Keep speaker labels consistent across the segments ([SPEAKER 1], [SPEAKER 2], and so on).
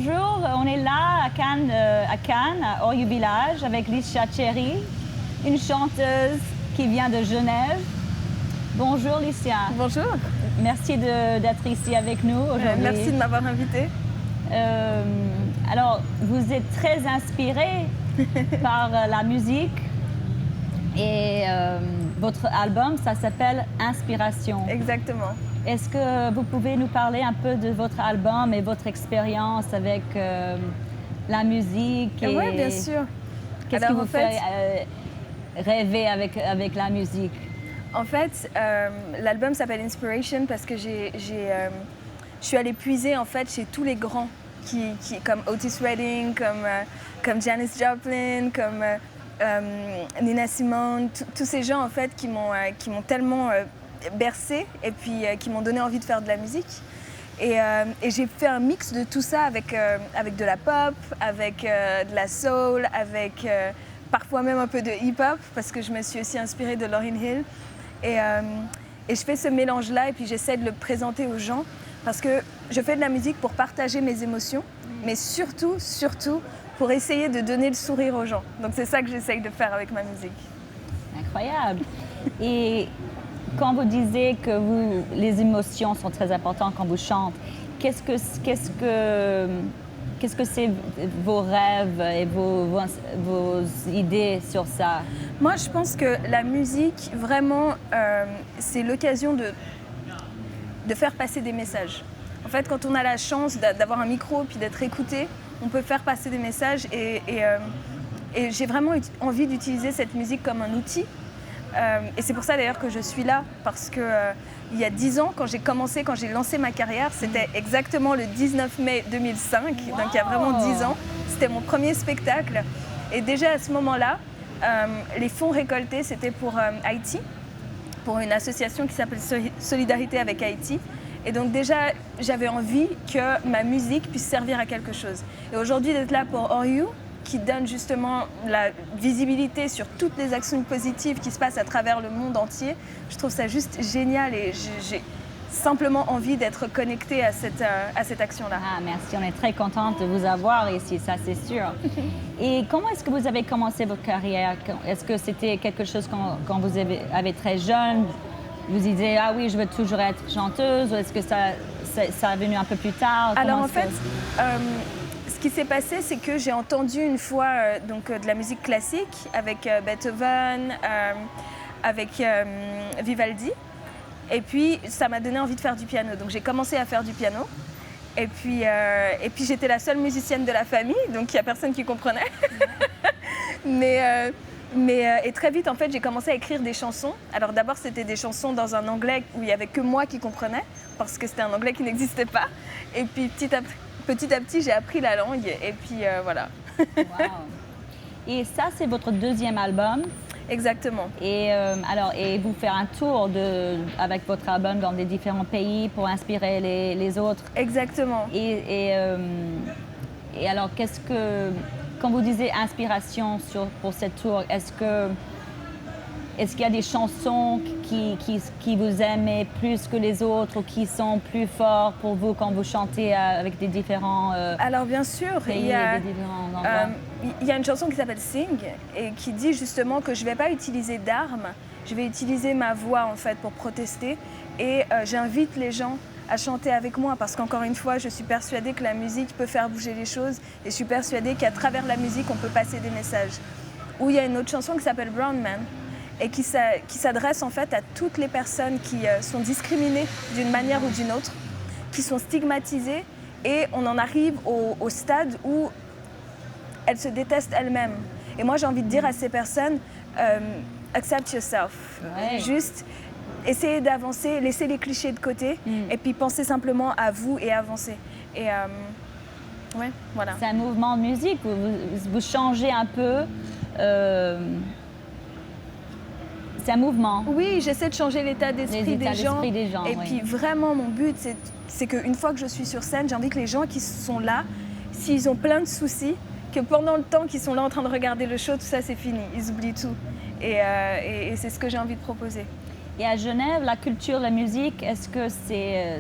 [SPEAKER 1] bonjour. On est là à Cannes, à Oriou Village, avec Licia Cherry, une chanteuse qui vient de Genève. Bonjour Licia.
[SPEAKER 2] Bonjour.
[SPEAKER 1] Merci d'être ici avec nous aujourd'hui.
[SPEAKER 2] Merci de m'avoir invitée.
[SPEAKER 1] Alors, vous êtes très inspirée par la musique et votre album, ça s'appelle Inspiration.
[SPEAKER 2] Exactement.
[SPEAKER 1] Est-ce que vous pouvez nous parler un peu de votre album et votre expérience avec la musique
[SPEAKER 2] Oui, bien sûr.
[SPEAKER 1] Qu'est-ce qui vous fait rêver avec la musique?
[SPEAKER 2] En fait, l'album s'appelle Inspiration parce que je suis allée puiser en fait chez tous les grands, comme Otis Redding, comme Janis Joplin, comme Nina Simone, tous ces gens en fait qui m'ont tellement bercée et puis qui m'ont donné envie de faire de la musique. Et j'ai fait un mix de tout ça avec de la pop, avec de la soul, avec parfois même un peu de hip-hop parce que je me suis aussi inspirée de Lauryn Hill. Et je fais ce mélange-là et puis j'essaie de le présenter aux gens parce que je fais de la musique pour partager mes émotions, mais surtout pour essayer de donner le sourire aux gens. Donc c'est ça que j'essaye de faire avec ma musique.
[SPEAKER 1] Incroyable. Et quand vous disiez que les émotions sont très importantes quand vous chantez, qu'est-ce que c'est vos rêves et vos idées sur ça?
[SPEAKER 2] Moi, je pense que la musique, vraiment, c'est l'occasion de faire passer des messages. En fait, quand on a la chance d'avoir un micro puis d'être écouté, on peut faire passer des messages et j'ai vraiment envie d'utiliser cette musique comme un outil. Et c'est pour ça d'ailleurs que je suis là, parce que il y a 10 ans, quand j'ai lancé ma carrière, c'était exactement le 19 mai 2005, donc il y a vraiment 10 ans. C'était mon premier spectacle. Et déjà à ce moment-là, les fonds récoltés, c'était pour Haïti, pour une association qui s'appelle Solidarité avec Haïti. Et donc déjà, j'avais envie que ma musique puisse servir à quelque chose. Et aujourd'hui, d'être là pour Oriou, qui donne justement la visibilité sur toutes les actions positives qui se passent à travers le monde entier. Je trouve ça juste génial et j'ai simplement envie d'être connectée à cette action-là.
[SPEAKER 1] Ah, merci, on est très contente de vous avoir ici, ça c'est sûr. Et comment est-ce que vous avez commencé votre carrière? Est-ce que c'était quelque chose quand vous avez très jeune, vous disiez « Ah oui, je veux toujours être chanteuse » ou est-ce que ça est venu un peu plus tard?
[SPEAKER 2] Alors en fait, ce qui s'est passé, c'est que j'ai entendu une fois de la musique classique avec Beethoven, avec Vivaldi. Et puis, ça m'a donné envie de faire du piano. Donc, j'ai commencé à faire du piano. Et puis j'étais la seule musicienne de la famille, donc il n'y a personne qui comprenait. Et très vite, en fait, j'ai commencé à écrire des chansons. Alors, d'abord, c'était des chansons dans un anglais où il n'y avait que moi qui comprenais, parce que c'était un anglais qui n'existait pas. Et puis, petit à petit, j'ai appris la langue. Et puis, voilà.
[SPEAKER 1] Wow. Et ça, c'est votre deuxième album?
[SPEAKER 2] Exactement.
[SPEAKER 1] Et vous faire un tour avec votre album dans des différents pays pour inspirer les autres.
[SPEAKER 2] Exactement.
[SPEAKER 1] Et alors, quand vous disiez inspiration pour cette tour, est-ce qu'il y a des chansons qui vous aimez plus que les autres ou qui sont plus forts pour vous quand vous chantez avec des différents
[SPEAKER 2] Alors bien sûr,
[SPEAKER 1] pays
[SPEAKER 2] il y a une chanson qui s'appelle Sing et qui dit justement que je ne vais pas utiliser d'armes, je vais utiliser ma voix en fait pour protester et j'invite les gens à chanter avec moi parce qu'encore une fois, je suis persuadée que la musique peut faire bouger les choses et je suis persuadée qu'à travers la musique, on peut passer des messages. Ou il y a une autre chanson qui s'appelle Brown Man et qui s'adresse en fait à toutes les personnes qui sont discriminées d'une manière ou d'une autre, qui sont stigmatisées et on en arrive au stade où elles se détestent elles-mêmes. Et moi, j'ai envie de dire à ces personnes, accept yourself.
[SPEAKER 1] Ouais.
[SPEAKER 2] Juste essayez d'avancer, laissez les clichés de côté et puis pensez simplement à vous et avancez. Et ouais, voilà.
[SPEAKER 1] C'est un mouvement de musique, vous changez un peu. C'est un mouvement.
[SPEAKER 2] Oui, j'essaie de changer l'état d'esprit des gens. Et
[SPEAKER 1] oui.
[SPEAKER 2] puis vraiment, mon but, c'est qu'une fois que je suis sur scène, j'ai envie que les gens qui sont là, s'ils ont plein de soucis, que pendant le temps qu'ils sont là en train de regarder le show, tout ça c'est fini, ils oublient tout. Et c'est ce que j'ai envie de proposer.
[SPEAKER 1] Et à Genève, la culture, la musique, est-ce que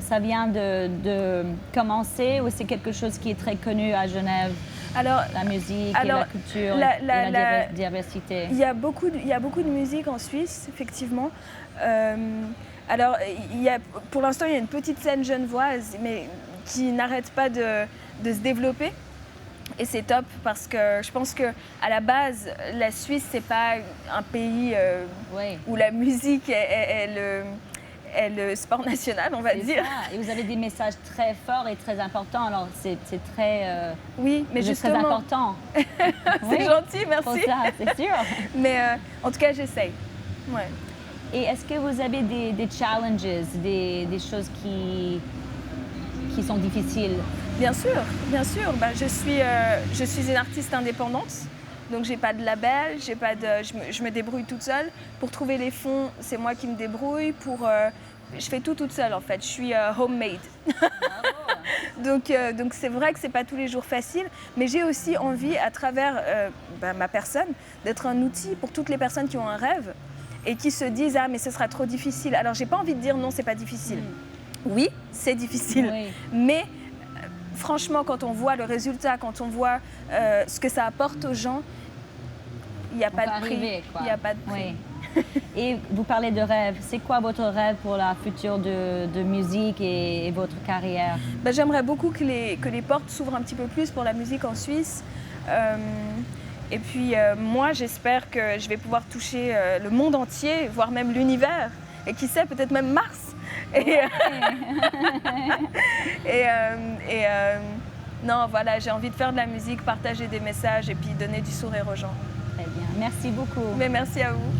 [SPEAKER 1] ça vient de commencer ou c'est quelque chose qui est très connu à Genève?
[SPEAKER 2] Alors,
[SPEAKER 1] La musique et la culture et la diversité.
[SPEAKER 2] Il y a beaucoup de musique en Suisse, effectivement. Alors, pour l'instant, il y a une petite scène genevoise, mais qui n'arrête pas de se développer. Et c'est top parce que je pense qu'à la base, la Suisse, c'est pas un pays où la musique est le sport national, on va dire.
[SPEAKER 1] Ça. Et vous avez des messages très forts et très importants. Alors, c'est très,
[SPEAKER 2] oui, mais justement,
[SPEAKER 1] très important.
[SPEAKER 2] C'est gentil, merci.
[SPEAKER 1] Pour ça, c'est sûr.
[SPEAKER 2] Mais en tout cas, j'essaye. Ouais.
[SPEAKER 1] Et est-ce que vous avez des challenges, des choses qui sont difficiles?
[SPEAKER 2] Bien sûr, bien sûr. Ben, je suis une artiste indépendante, donc j'ai pas de label, je me débrouille toute seule. Pour trouver les fonds, c'est moi qui me débrouille. Je fais tout toute seule en fait. Je suis homemade. Donc c'est vrai que c'est pas tous les jours facile, mais j'ai aussi envie, à travers ma personne, d'être un outil pour toutes les personnes qui ont un rêve et qui se disent ah mais ce sera trop difficile. Alors j'ai pas envie de dire non, c'est pas difficile. Oui, c'est difficile, mais franchement, quand on voit le résultat, quand on voit ce que ça apporte aux gens, il n'y a pas de prix. Il n'y a pas de prix.
[SPEAKER 1] Oui. Et vous parlez de rêve. C'est quoi votre rêve pour la future de musique et votre carrière?
[SPEAKER 2] Ben, j'aimerais beaucoup que les portes s'ouvrent un petit peu plus pour la musique en Suisse. Et puis moi, j'espère que je vais pouvoir toucher le monde entier, voire même l'univers. Et qui sait, peut-être même Mars. Non, voilà, j'ai envie de faire de la musique, partager des messages et puis donner du sourire aux gens.
[SPEAKER 1] Très bien, merci beaucoup.
[SPEAKER 2] Mais merci à vous.